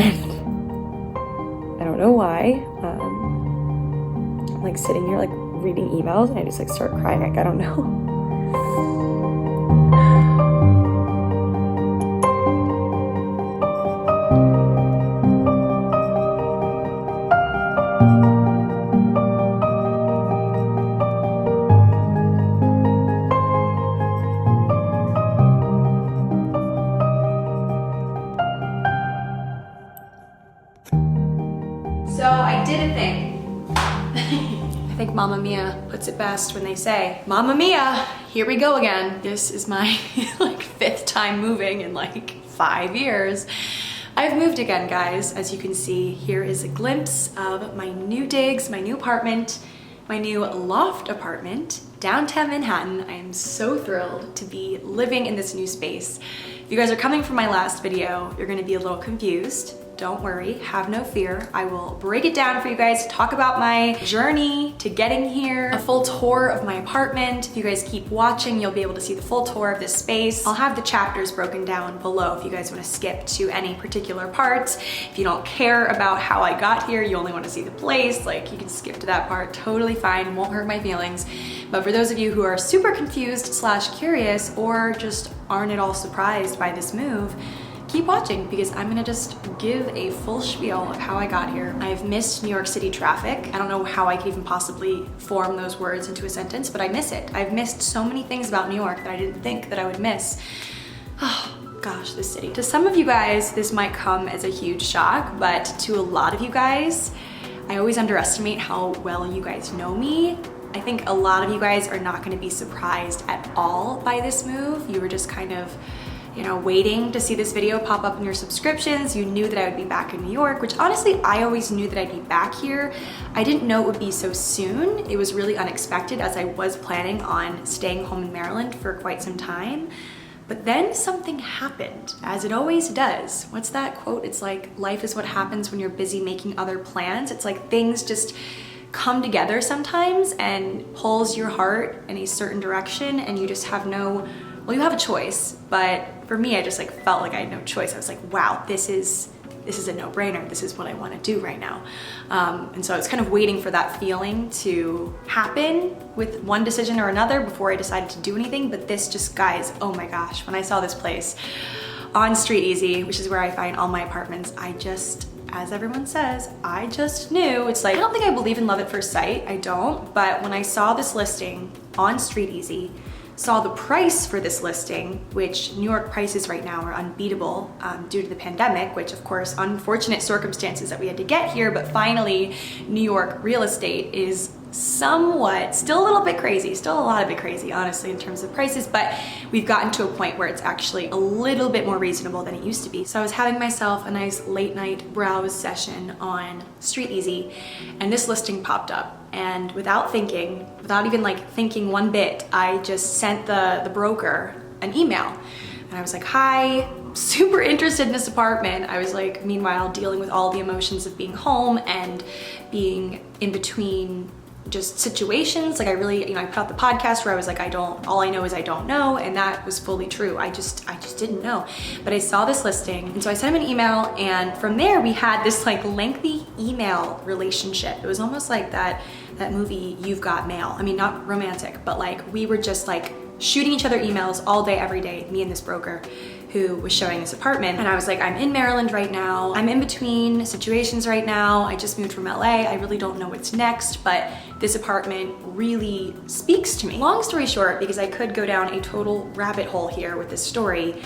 and I don't know why. I'm like sitting here like reading emails and I just like start crying. Like, I don't know. So I did a thing. I think Mamma Mia puts it best when they say, Mamma Mia, here we go again. This is my like 5th time moving in like 5 years. I've moved again, guys. As you can see, here is a glimpse of my new digs, my new apartment, my new loft apartment, downtown Manhattan. I am so thrilled to be living in this new space. If you guys are coming from my last video, you're gonna be a little confused. Don't worry, have no fear. I will break it down for you guys, talk about my journey to getting here, a full tour of my apartment. If you guys keep watching, you'll be able to see the full tour of this space. I'll have the chapters broken down below if you guys want to skip to any particular parts. If you don't care about how I got here, you only want to see the place, like you can skip to that part, totally fine, it won't hurt my feelings. But for those of you who are super confused / curious or just aren't at all surprised by this move, keep watching because I'm gonna just give a full spiel of how I got here. I've missed New York City traffic. I don't know how I could even possibly form those words into a sentence, but I miss it. I've missed so many things about New York that I didn't think that I would miss. Oh gosh, this city. To some of you guys, this might come as a huge shock, but to a lot of you guys, I always underestimate how well you guys know me. I think a lot of you guys are not gonna be surprised at all by this move. You were just kind of, you know, waiting to see this video pop up in your subscriptions. You knew that I would be back in New York, which honestly, I always knew that I'd be back here. I didn't know it would be so soon. It was really unexpected as I was planning on staying home in Maryland for quite some time. But then something happened, as it always does. What's that quote? It's like, life is what happens when you're busy making other plans. It's like things just come together sometimes and pulls your heart in a certain direction and you just have no, well, you have a choice, but for me, I just like felt like I had no choice. I was like, wow, this is a no-brainer. This is what I want to do right now. And so I was kind of waiting for that feeling to happen with one decision or another before I decided to do anything. But this just, guys, oh my gosh, when I saw this place on Street Easy, which is where I find all my apartments, I just, as everyone says, I just knew. It's like, I don't think I believe in love at first sight. I don't. But when I saw this listing on Street Easy, saw the price for this listing, which New York prices right now are unbeatable due to the pandemic, which of course, unfortunate circumstances that we had to get here, but finally New York real estate is somewhat, still a little bit crazy, still a lot of bit crazy, honestly, in terms of prices, but we've gotten to a point where it's actually a little bit more reasonable than it used to be. So I was having myself a nice late night browse session on Street Easy, and this listing popped up. And without thinking, without even like thinking one bit, I just sent the broker an email. And I was like, hi, super interested in this apartment. I was like, meanwhile, dealing with all the emotions of being home and being in between just situations. Like I really, you know, I put out the podcast where I was like, all I know is I don't know. And that was fully true. I just didn't know. But I saw this listing. And so I sent him an email. And from there we had this like lengthy email relationship. It was almost like that movie, You've Got Mail. I mean, not romantic, but like we were just like shooting each other emails all day, every day, me and this broker who was showing this apartment. And I was like, I'm in Maryland right now. I'm in between situations right now. I just moved from LA. I really don't know what's next, but this apartment really speaks to me. Long story short, because I could go down a total rabbit hole here with this story,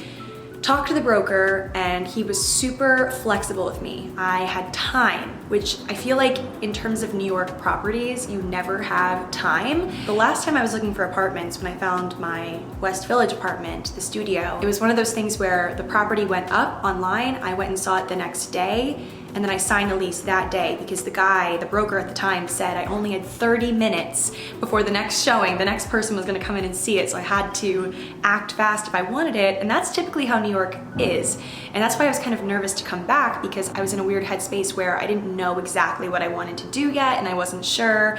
talked to the broker and he was super flexible with me. I had time, which I feel like in terms of New York properties, you never have time. The last time I was looking for apartments, when I found my West Village apartment, the studio, it was one of those things where the property went up online. I went and saw it the next day, and then I signed the lease that day because the broker at the time said I only had 30 minutes before the next showing. The next person was gonna come in and see it, so I had to act fast if I wanted it, and that's typically how New York is. And that's why I was kind of nervous to come back, because I was in a weird headspace where I didn't know exactly what I wanted to do yet, and I wasn't sure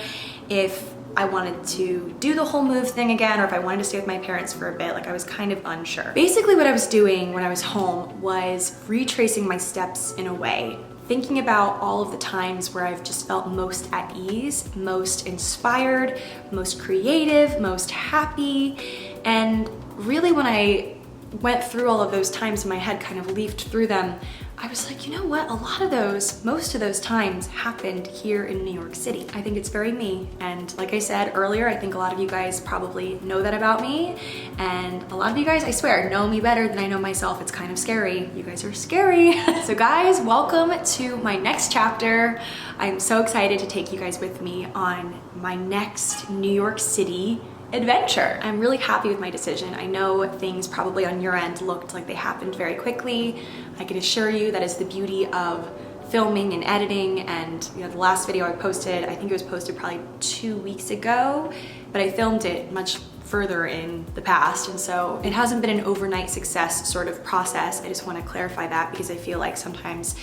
if I wanted to do the whole move thing again, or if I wanted to stay with my parents for a bit. Like I was kind of unsure. Basically what I was doing when I was home was retracing my steps in a way, thinking about all of the times where I've just felt most at ease, most inspired, most creative, most happy. And really when I went through all of those times in my head, kind of leafed through them, I was like, you know what? A lot of those, most of those times happened here in New York City. I think it's very me. And like I said earlier, I think a lot of you guys probably know that about me. And a lot of you guys, I swear, know me better than I know myself. It's kind of scary. You guys are scary. So guys, welcome to my next chapter. I'm so excited to take you guys with me on my next New York City adventure. I'm really happy with my decision. I know things probably on your end looked like they happened very quickly. I can assure you that is the beauty of filming and editing. And you know, the last video I posted, I think it was posted probably 2 weeks ago, but I filmed it much further in the past, and so it hasn't been an overnight success sort of process. I just want to clarify that because I feel like sometimes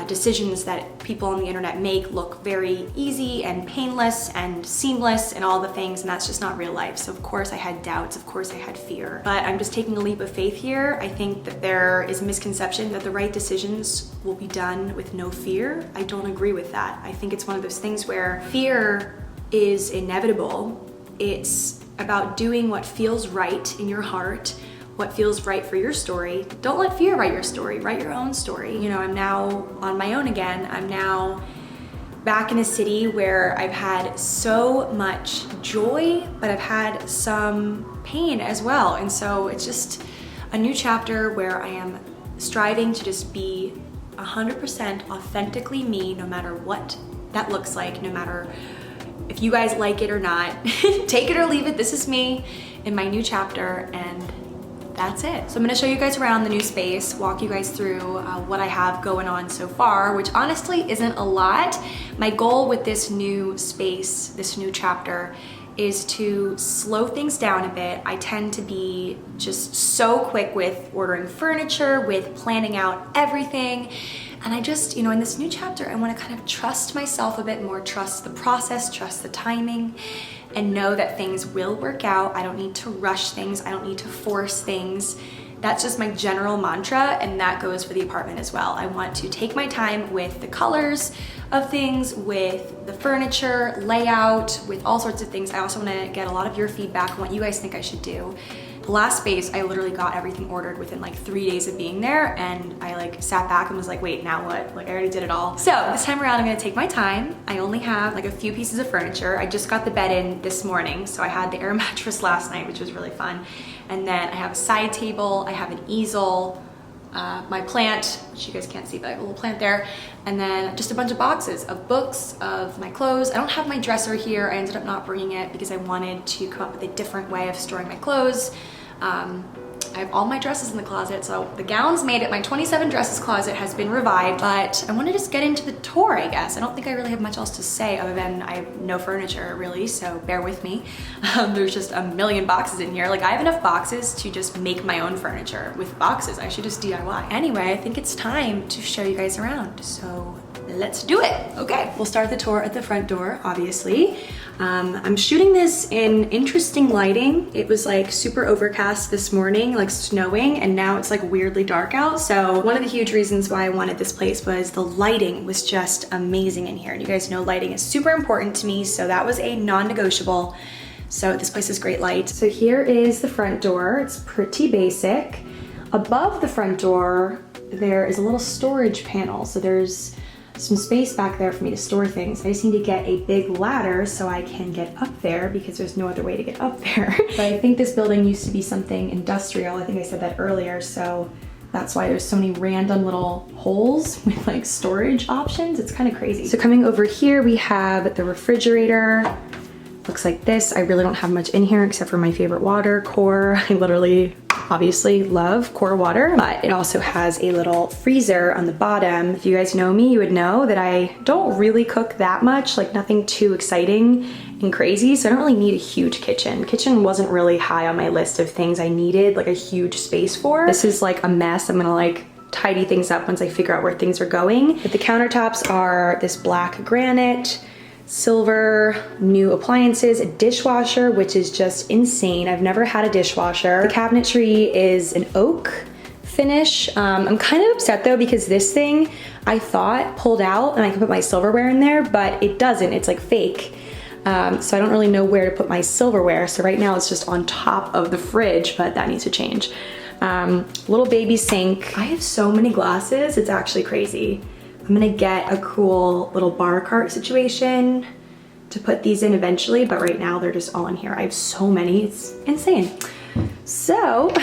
decisions that people on the internet make look very easy and painless and seamless and all the things, and that's just not real life. So of course I had doubts, of course I had fear, but I'm just taking a leap of faith here. I think that there is a misconception that the right decisions will be done with no fear. I don't agree with that. I think it's one of those things where fear is inevitable. It's about doing what feels right in your heart, what feels right for your story. Don't let fear write your story, write your own story. You know, I'm now on my own again. I'm now back in a city where I've had so much joy, but I've had some pain as well. And so it's just a new chapter where I am striving to just be 100% authentically me, no matter what that looks like, no matter if you guys like it or not. Take it or leave it. This is me in my new chapter, and that's it. So I'm gonna show you guys around the new space, walk you guys through what I have going on so far, which honestly isn't a lot. My goal with this new space, this new chapter, is to slow things down a bit. I tend to be just so quick with ordering furniture, with planning out everything. And I just, you know, in this new chapter, I want to kind of trust myself a bit more, trust the process, trust the timing, and know that things will work out. I don't need to rush things. I don't need to force things. That's just my general mantra, and that goes for the apartment as well. I want to take my time with the colors of things, with the furniture, layout, with all sorts of things. I also want to get a lot of your feedback on what you guys think I should do. The last space, I literally got everything ordered within like 3 days of being there, and I like sat back and was like, wait, now what? Like I already did it all. So this time around, I'm gonna take my time. I only have like a few pieces of furniture. I just got the bed in this morning, so I had the air mattress last night, which was really fun. And then I have a side table, I have an easel, my plant, which you guys can't see, but I have a little plant there, and then just a bunch of boxes of books, of my clothes. I don't have my dresser here. I ended up not bringing it because I wanted to come up with a different way of storing my clothes. I have all my dresses in the closet, so the gowns made it. My 27 dresses closet has been revived, but I want to just get into the tour, I guess. I don't think I really have much else to say other than I have no furniture really, so bear with me. There's just a million boxes in here. Like I have enough boxes to just make my own furniture with boxes. I should just DIY. Anyway, I think it's time to show you guys around, so let's do it. Okay, we'll start the tour at the front door, obviously. I'm shooting this in interesting lighting. It was like super overcast this morning, like snowing, and now it's like weirdly dark out. So one of the huge reasons why I wanted this place was the lighting was just amazing in here. And you guys know lighting is super important to me, so that was a non-negotiable. So this place is great light. So here is the front door. It's pretty basic. Above the front door, there is a little storage panel. So there's some space back there for me to store things. I just need to get a big ladder so I can get up there because there's no other way to get up there. But I think this building used to be something industrial. I think I said that earlier, so that's why there's so many random little holes with like storage options. It's kind of crazy. So coming over here, we have the refrigerator. Looks like this. I really don't have much in here except for my favorite water, Core. I literally obviously love Core water, but it also has a little freezer on the bottom. If you guys know me, you would know that I don't really cook that much, like nothing too exciting and crazy, so I don't really need a huge kitchen. Kitchen wasn't really high on my list of things I needed like a huge space for. This is like a mess. I'm gonna like tidy things up once I figure out where things are going. But the countertops are this black granite. silver, new appliances, a dishwasher, which is just insane. I've never had a dishwasher. The cabinetry is an oak finish. I'm kind of upset though because this thing I thought pulled out and I could put my silverware in there, but it doesn't. It's like fake. So I don't really know where to put my silverware. So right now it's just on top of the fridge, but that needs to change. Little baby sink. I have so many glasses, it's actually crazy. I'm gonna get a cool little bar cart situation to put these in eventually, but right now they're just all in here. I have so many, it's insane. So,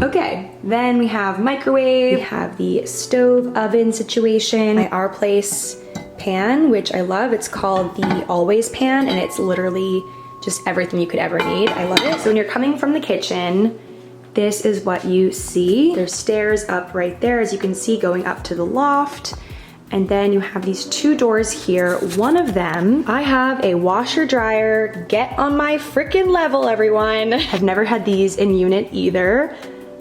okay, then we have microwave, we have the stove oven situation, my Our Place pan, which I love. It's called the Always pan, and it's literally just everything you could ever need. I love it. So when you're coming from the kitchen, this is what you see. There's stairs up right there, as you can see, going up to the loft. And then you have these two doors here. One of them, I have a washer dryer. Get on my freaking level, everyone. I've never had these in unit either.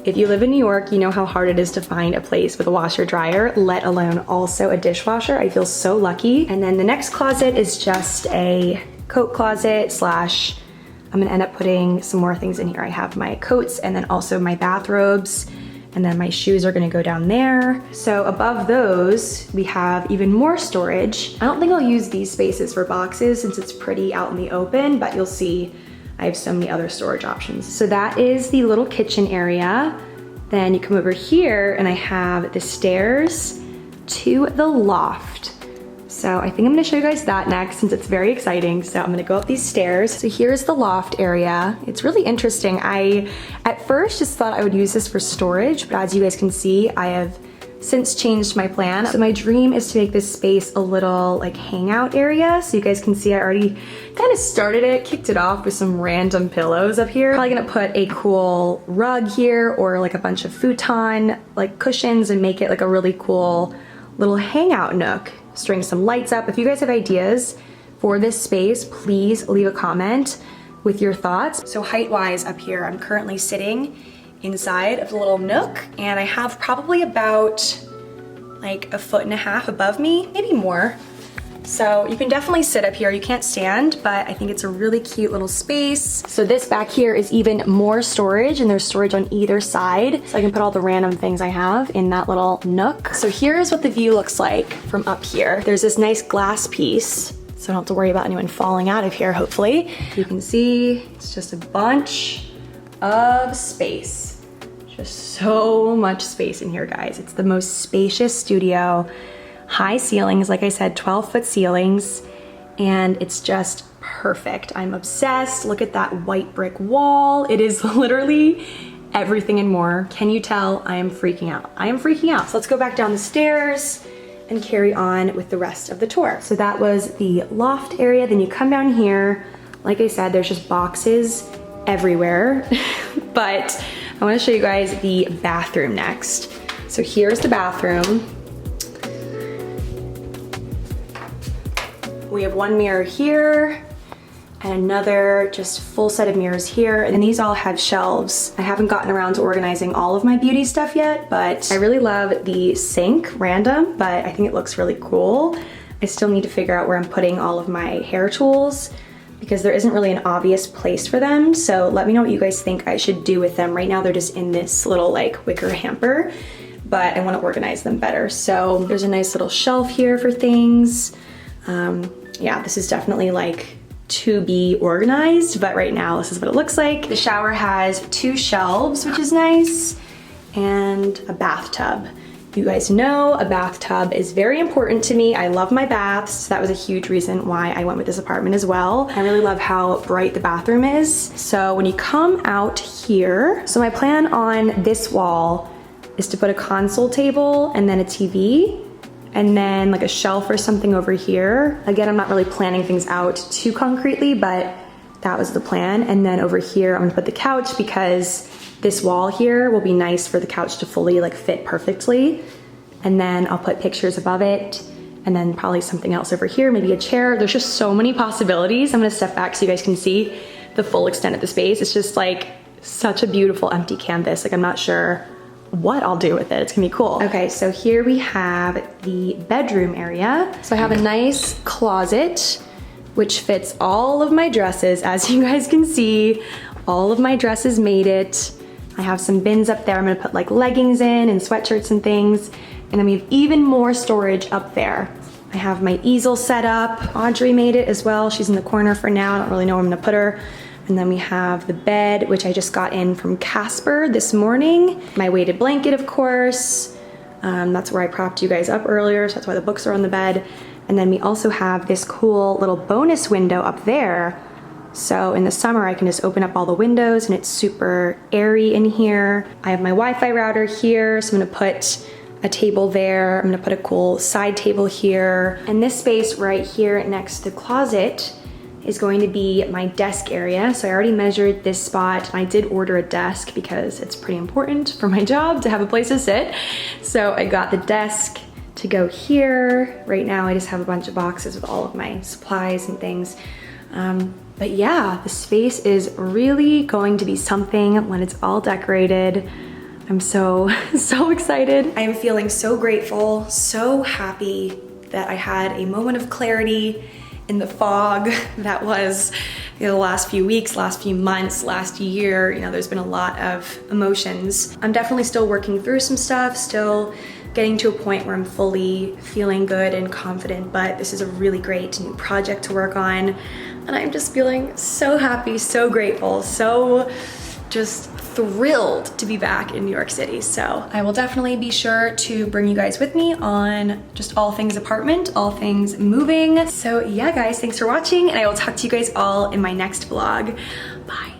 If you live in New York, you know how hard it is to find a place with a washer dryer, let alone also a dishwasher. I feel so lucky. And then the next closet is just a coat closet slash, I'm gonna end up putting some more things in here. I have my coats and then also my bathrobes, and then my shoes are gonna go down there. So above those, we have even more storage. I don't think I'll use these spaces for boxes since it's pretty out in the open, but you'll see I have so many other storage options. So that is the little kitchen area. Then you come over here and I have the stairs to the loft. So I think I'm gonna show you guys that next since it's very exciting. So I'm gonna go up these stairs. So here's the loft area. It's really interesting. I, at first, just thought I would use this for storage, but as you guys can see, I have since changed my plan. So my dream is to make this space a little like hangout area. So you guys can see I already kind of started it, kicked it off with some random pillows up here. Probably gonna put a cool rug here or like a bunch of futon like cushions and make it like a really cool little hangout nook. String some lights up. If you guys have ideas for this space, please leave a comment with your thoughts. So height-wise up here, I'm currently sitting inside of the little nook, and I have probably about like 1.5 feet above me, maybe more. So you can definitely sit up here. You can't stand, but I think it's a really cute little space. So this back here is even more storage, and there's storage on either side. So I can put all the random things I have in that little nook. So here's what the view looks like from up here. There's this nice glass piece, so I don't have to worry about anyone falling out of here, hopefully. You can see it's just a bunch of space. Just so much space in here, guys. It's the most spacious studio. High ceilings, like I said, 12-foot ceilings, and it's just perfect. I'm obsessed. Look at that white brick wall. It is literally everything and more. Can you tell I am freaking out? I am freaking out. So let's go back down the stairs and carry on with the rest of the tour. So that was the loft area. Then you come down here. Like I said, there's just boxes everywhere, but I wanna show you guys the bathroom next. So here's the bathroom. We have one mirror here and another just full set of mirrors here, and these all have shelves. I haven't gotten around to organizing all of my beauty stuff yet, but I really love the sink, random, but I think it looks really cool. I still need to figure out where I'm putting all of my hair tools because there isn't really an obvious place for them. So let me know what you guys think I should do with them. Right now they're just in this little like wicker hamper, but I want to organize them better. So there's a nice little shelf here for things. Yeah, this is definitely like to be organized, but right now this is what it looks like. The shower has 2 shelves, which is nice, and a bathtub. You guys know a bathtub is very important to me. I love my baths. So that was a huge reason why I went with this apartment as well. I really love how bright the bathroom is. So when you come out here, so my plan on this wall is to put a console table and then a TV, and then like a shelf or something over here. Again, I'm not really planning things out too concretely, but that was the plan. And then over here, I'm gonna put the couch because this wall here will be nice for the couch to fully like fit perfectly. And then I'll put pictures above it, and then probably something else over here, maybe a chair. There's just so many possibilities. I'm gonna step back so you guys can see the full extent of the space. It's just like such a beautiful empty canvas. Like I'm not sure what I'll do with it. It's gonna be cool. Okay, so here we have the bedroom area. So I have a nice closet which fits all of my dresses. As you guys can see, all of my dresses made it. I have some bins up there. I'm gonna put like leggings in and sweatshirts and things. And then we have even more storage up there. I have my easel set up. Audrey made it as well. She's in the corner for now. I don't really know where I'm gonna put her. And then we have the bed, which I just got in from Casper this morning. My weighted blanket, of course. That's where I propped you guys up earlier, so that's why the books are on the bed. And then we also have this cool little bonus window up there. So in the summer, I can just open up all the windows and it's super airy in here. I have my Wi-Fi router here, so I'm gonna put a table there. I'm gonna put a cool side table here. And this space right here next to the closet is going to be my desk area. So I already measured this spot and I did order a desk because it's pretty important for my job to have a place to sit. So I got the desk to go here. Right now I just have a bunch of boxes with all of my supplies and things. But yeah, the space is really going to be something when it's all decorated. I'm so excited. I am feeling so grateful, so happy that I had a moment of clarity in the fog that was the last few weeks, last few months, last year. There's been a lot of emotions. I'm definitely still working through some stuff, still getting to a point where I'm fully feeling good and confident, but this is a really great new project to work on. And I'm just feeling so happy, so grateful, so just thrilled to be back in New York City. So I will definitely be sure to bring you guys with me on just all things apartment, all things moving. So yeah, guys, thanks for watching, and I will talk to you guys all in my next vlog. Bye.